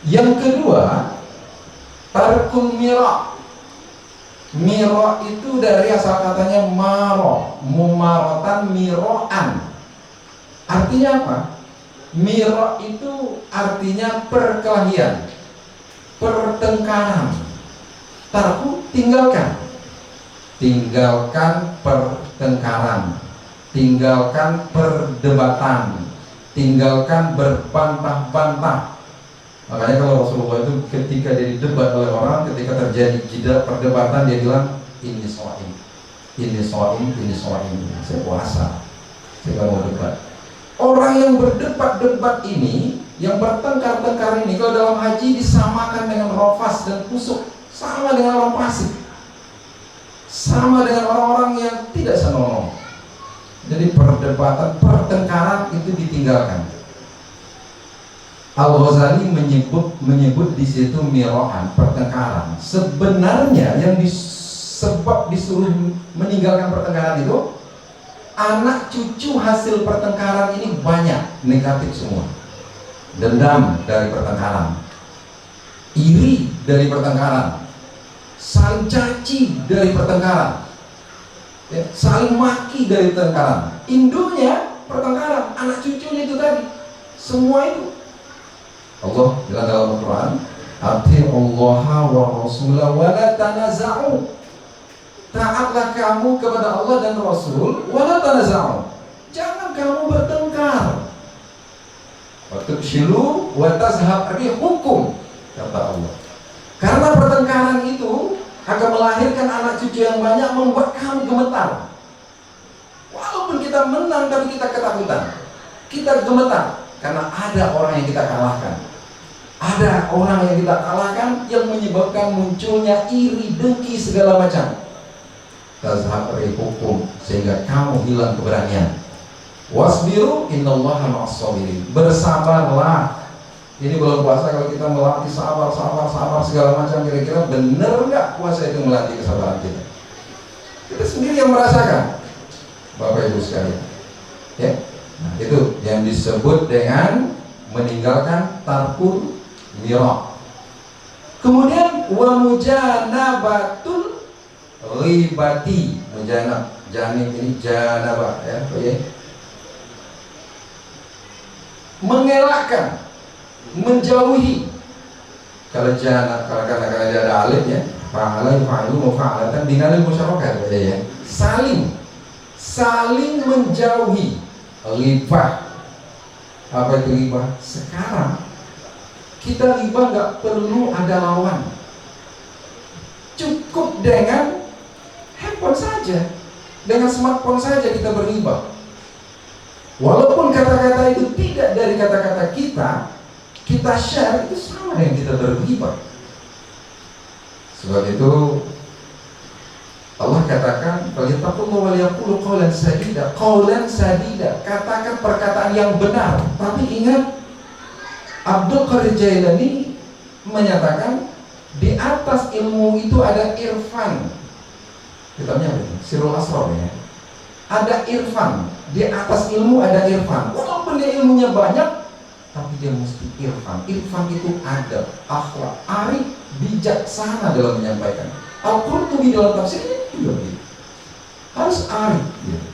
Yang kedua, tarkul mira. Mira itu dari asal katanya maro, mumarotan miroan. Artinya apa? Mira itu artinya perkelahian, pertengkaran. Tarku tinggalkan, tinggalkan pertengkaran, tinggalkan perdebatan, tinggalkan berbantah-bantah. Makanya kalau Rasulullah itu ketika dia didebat oleh orang, ketika terjadi jeda perdebatan, dia bilang ini shaim, ini shaim, ini shaim. Saya puasa, saya mau debat. Orang yang berdebat-debat ini, yang bertengkar-tengkar ini, kalau dalam haji disamakan dengan rofas dan kusuk, sama dengan orang fasik, sama dengan orang-orang yang tidak senonoh. Jadi perdebatan, pertengkaran itu ditinggalkan. Al-Ghazali menyebut di situ miroan, pertengkaran. Sebenarnya yang disebab disuruh meninggalkan pertengkaran itu, anak cucu hasil pertengkaran ini banyak negatif semua. Dendam dari pertengkaran, iri dari pertengkaran, saling caci dari pertengkaran, ya, saling maki dari pertengkaran. Indunya pertengkaran, anak cucunya itu tadi, semua itu. Allah bilang dalam Al-Quran, ati'ullaha wa rasulah wa la tanaza'u. Taatlah kamu kepada Allah dan Rasul, wa la tanaza'u. Jangan kamu bertengkar. Wa tubshilu wa tazhab rihukum, kata Allah. Karena pertengkaran itu akan melahirkan anak cucu yang banyak, membuat kamu gemetar. Walaupun kita menang, tapi kita ketakutan, kita gemetar, karena ada orang yang kita kalahkan. Ada orang yang kita kalahkan yang menyebabkan munculnya iri, dengki, segala macam. Tazhab rihukum, sehingga kamu hilang keberanian. Wasbiru innallaha ma'as-sabirin. Bersabarlah. Ini bulan puasa, kalau kita melatih sabar segala macam, kira-kira benar nggak puasa itu melatih kesabaran kita? Kita sendiri yang merasakan, Bapak Ibu sekalian. Ya, nah, itu yang disebut dengan meninggalkan tarkul mirah. Kemudian wa mujanabatul ghibati, mujanab, janim ini janabah ya, okay. Mengelakkan, menjauhi. Kalau janab, kalau dia ada alif ya, fa'ala yufa'alu mufa'alatan binalil musyarakat ya. Saling menjauhi. Ghibah. Apa itu ghibah? Sekarang kita ghibah nggak perlu ada lawan. Cukup dengan handphone saja, dengan smartphone saja kita berghibah. Walaupun kata-kata itu tidak dari kata-kata kita share, itu sama dengan kita berghibah. Sebab itu Allah katakan, "Falyattaqullah wal yaqulu qawlan sadida." Qawlan sadida, katakan perkataan yang benar. Tapi ingat, Abdul Qadir Jailani menyatakan di atas ilmu itu ada irfan. Kitabnya apa itu? Sirul Asrar ya. Ada irfan, di atas ilmu ada irfan. Walaupun dia ilmunya banyak, tapi dia mesti irfan. Irfan itu adab, akhlak, arif, bijaksana dalam menyampaikan. Al-Qurtubi dalam tafsirnya juga begitu. Harus arif gitu.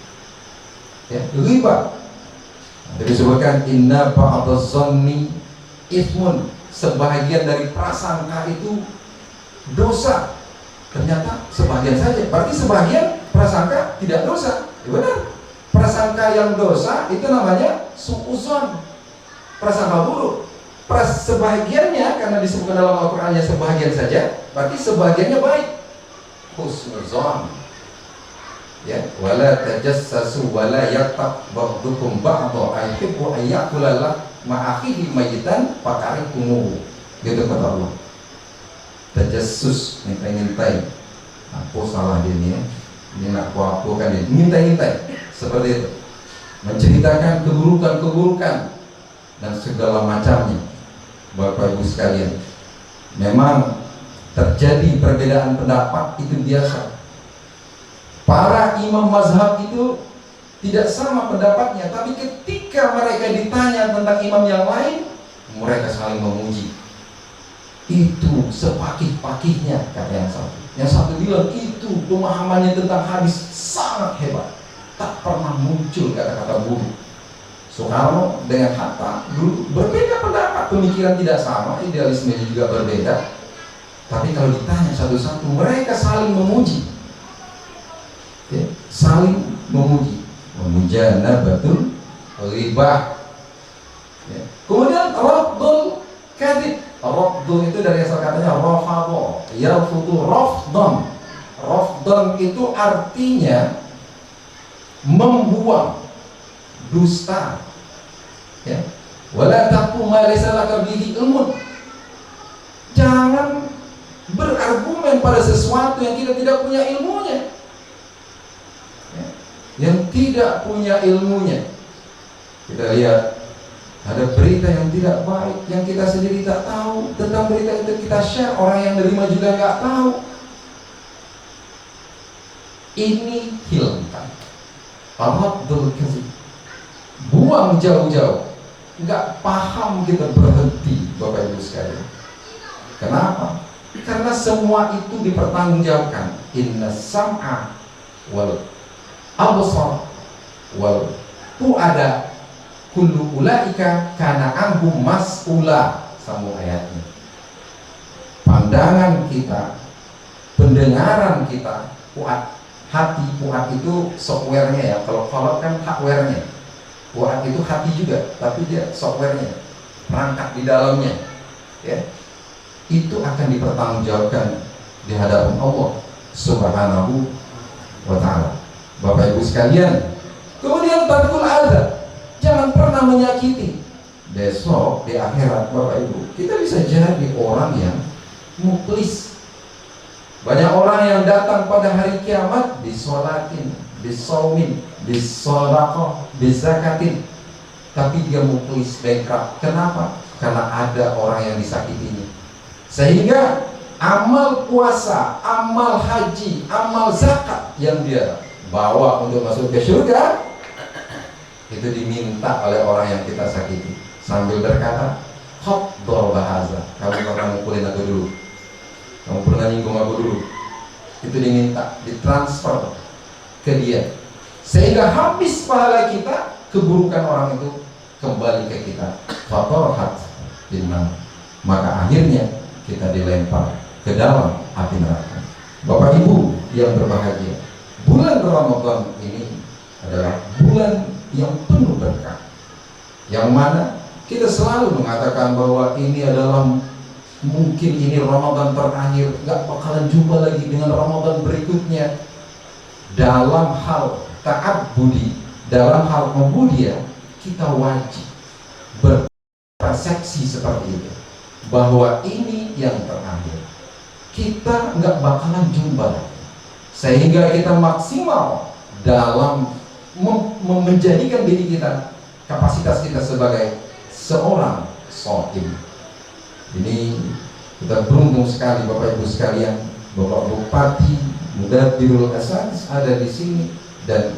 Ya, ghibah. Jadi disebutkan inna ba'dadh-dhanni ithmun, sebahagian dari prasangka itu dosa. Ternyata sebagian saja. Berarti sebagian prasangka tidak dosa. Ya benar. Prasangka yang dosa itu namanya su'uzon, prasangka buruk. Sebagiannya, karena disebutkan dalam Al-Qur'annya sebagian saja, berarti sebagiannya baik. Husnuzon. Ya, wala tajassasu wala yaghtab ba'dukum ba'dha ayhibbu ayyakula ma'akhihi mayitan fakarihumuhu. Gitu kata Allah. Tajassus, ngintai-ngintai. Aku salah ini ya. Ini nak aku kan ini. Ngintai-ngintai. Seperti itu. Menceritakan keburukan-keburukan dan segala macamnya. Bapak Ibu sekalian, memang terjadi perbedaan pendapat, itu biasa. Para imam mazhab itu tidak sama pendapatnya, tapi ketika mereka ditanya tentang imam yang lain, mereka saling memuji. Itu sepakih-pakihnya, kata yang satu. Yang satu bilang itu pemahamannya tentang hadis sangat hebat, tak pernah muncul kata-kata buruk. Soekarno dengan Hatta dulu berbeda pendapat, pemikiran tidak sama, idealismenya juga berbeda. Tapi kalau ditanya satu-satu, mereka saling memuji. Ya, saling memuji. Mujanabatul ghibah. Ya. Kemudian rafdul kadhib. Rafdul itu dari asal katanya rafadha, yarfudu rafdan. Rafdan itu artinya membuang, dusta. Ya. Wala taqu ma laysa laka bihi ilmun. Jangan berargumen pada sesuatu yang kita tidak punya ilmunya. Ya. Yang tidak punya ilmunya. Kita lihat ada berita yang tidak baik yang kita sendiri tak tahu, tentang berita itu kita share, orang yang nerima juga nggak tahu. Ini hilangkan. Rafdul kadhib. Buang jauh-jauh. Nggak paham kita berhenti, Bapak Ibu sekalian. Kenapa? Karena semua itu dipertanggungjawabkan. Inna sam'a wal absar wal fu'ada kullu ulaika kana anhum mas'ula. Sambung ayatnya. Pandangan kita, pendengaran kita, fuad, hati, fuad itu softwarenya ya. Kalau kan hardwarenya. Fuad itu hati juga, tapi dia softwarenya, perangkat di dalamnya. Ya. Itu akan dipertanggungjawabkan di hadapan Allah Subhanahu wa ta'ala. Bapak Ibu sekalian, kemudian tarkul adza, jangan pernah menyakiti. Besok di akhirat Bapak Ibu, kita bisa jadi orang yang muklis. Banyak orang yang datang pada hari kiamat disolatin, disaumin, disodaqah, dizakatin, tapi dia muklis, bankrupt. Kenapa? Karena ada orang yang disakitinya. Sehingga amal puasa, amal haji, amal zakat yang dia bawa untuk masuk ke surga itu diminta oleh orang yang kita sakiti, sambil berkata, "Hop bahasa, kamu pernah mukulin aku dulu, kamu pernah nyinggung aku dulu." Itu diminta, ditransfer ke dia, sehingga habis pahala kita, keburukan orang itu kembali ke kita. Fatorhat dinam, maka akhirnya kita dilempar ke dalam api neraka. Bapak Ibu yang berbahagia, bulan Ramadan ini adalah bulan yang penuh berkah, yang mana kita selalu mengatakan bahwa ini adalah mungkin ini Ramadan terakhir, gak bakalan jumpa lagi dengan Ramadan berikutnya. Dalam hal taat budi, dalam hal membudaya, kita wajib berpersepsi seperti itu, bahwa ini yang terakhir, kita nggak bakalan jumpa lagi. Sehingga kita maksimal dalam menjadikan diri kita, kapasitas kita sebagai seorang shaim. Ini kita beruntung sekali Bapak Ibu sekalian, Bapak Bupati Mudabbirul Asans ada di sini, dan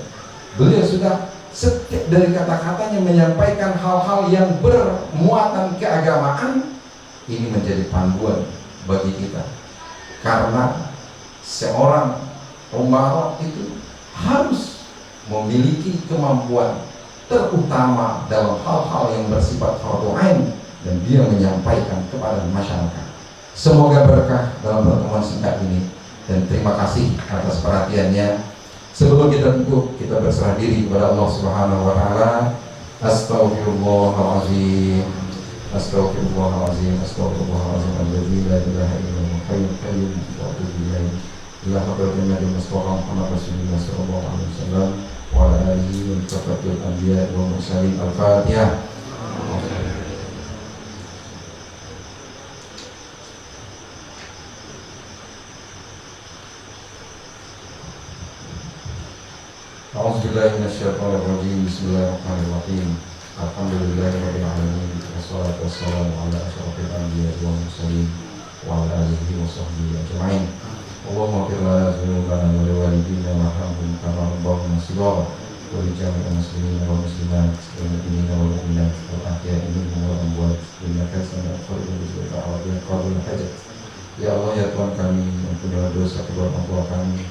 beliau sudah setiap dari kata-katanya menyampaikan hal-hal yang bermuatan keagamaan. Ini menjadi panduan bagi kita, karena seorang umara itu harus memiliki kemampuan terutama dalam hal-hal yang bersifat fardhu ain, dan dia menyampaikan kepada masyarakat. Semoga berkah dalam pertemuan singkat ini, dan terima kasih atas perhatiannya. Sebelum kita tutup, kita berserah diri kepada Allah Subhanahu wa taala. Astaghfirullahalazim. Astaghfirullahalazim. Astaghfirullahalazim. Alladzi la ilaha illallah hayyul qayyum wa atubu ilaih. Ila hadratin Nabi Mustafa Muhammad Rasulullah sallallahu alaihi wasallam wa ala alihi wa sahbihi anbiya wa mursalin. Al-Fatihah. A'udzubillahi minasyaitonir rajim. Bismillahirrahmanirrahim. Alhamdulillahirabbil alamin. Wassalatu wassalamu ala asyrofil anbiya'i wal mursalin wa ala alihi wa sahbihi ajma'in. Allahumma ighfir lana dzunubana wa liwalidina warhamhum kama rabbawna shighara wa li jami'il muslimina wal muslimat wal mu'minina wal mu'minat wal ahya'i minhum wal amwat innaka sami'un qaribun wa qadul hajat. Ya Allah, ya Tuhan kami, ampunilah dosa kedua orang tua kami,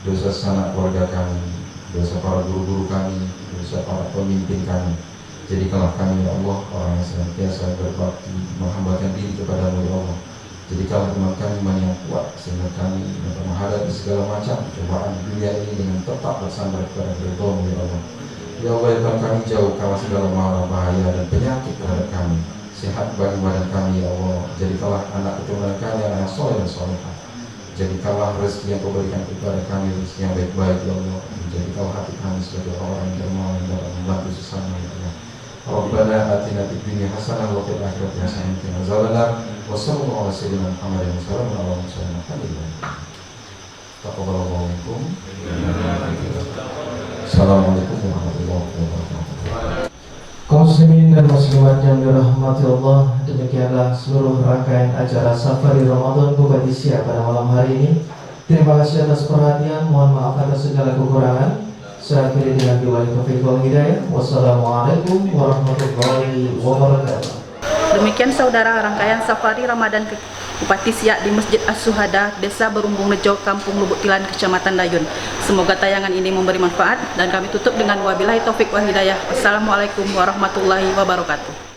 dosa sanak keluarga kami, dosa para guru-guru kami, dosa para pemimpin kami. Jadikanlah kami ya Allah orang yang senantiasa berbakti, menghambakan diri kepadamu ya Allah. Jadikanlah iman kami iman yang kuat, sehingga kami dapat menghadapi segala macam cobaan di dunia ini dengan tetap bersandar kepada ridho-Mu ya Allah. Ya Allah, ya Tuhan kami, jauhkanlah segala mara bahaya dan penyakit terhadap kami. Sehat bagi badan kami ya Allah. Jadikanlah anak keturunan kami anak soleh dan solehah. Jadikanlah rezeki yang Kau berikan kepada kami rezeki yang baik-baik ya Allah. Jadikanlah hati kami sebagai orang yang dermawan dalam membantu sesama ya Allah. Rabbana atina fid dunya hasanah wa fil akhirati hasanah wa qina adzabannar. Wa sallallahu ala sayyidina Muhammadin wa sallam ala mursalin alhamdulillah. Taqabbalallahu minkum. Assalamualaikum warahmatullahi wabarakatuh. Kaum muslimin dan muslimat yang dirahmati Allah, demikianlah seluruh rangkaian acara Safari Ramadan Bupati Siak pada malam hari ini. Terima kasih atas perhatian, mohon maaf atas segala kekurangan. Saya akhiri dengan doa taufiq wal hidayah. Wassalamualaikum warahmatullahi wabarakatuh. Demikian saudara rangkaian Safari Ramadan ke Bupati Siak di Masjid As-Syuhada, Desa Berumbung Rejo, Kampung Lubuk Tilan, Kecamatan Dayun. Semoga tayangan ini memberi manfaat, dan kami tutup dengan wabillahi taufiq wal hidayah. Wassalamualaikum warahmatullahi wabarakatuh.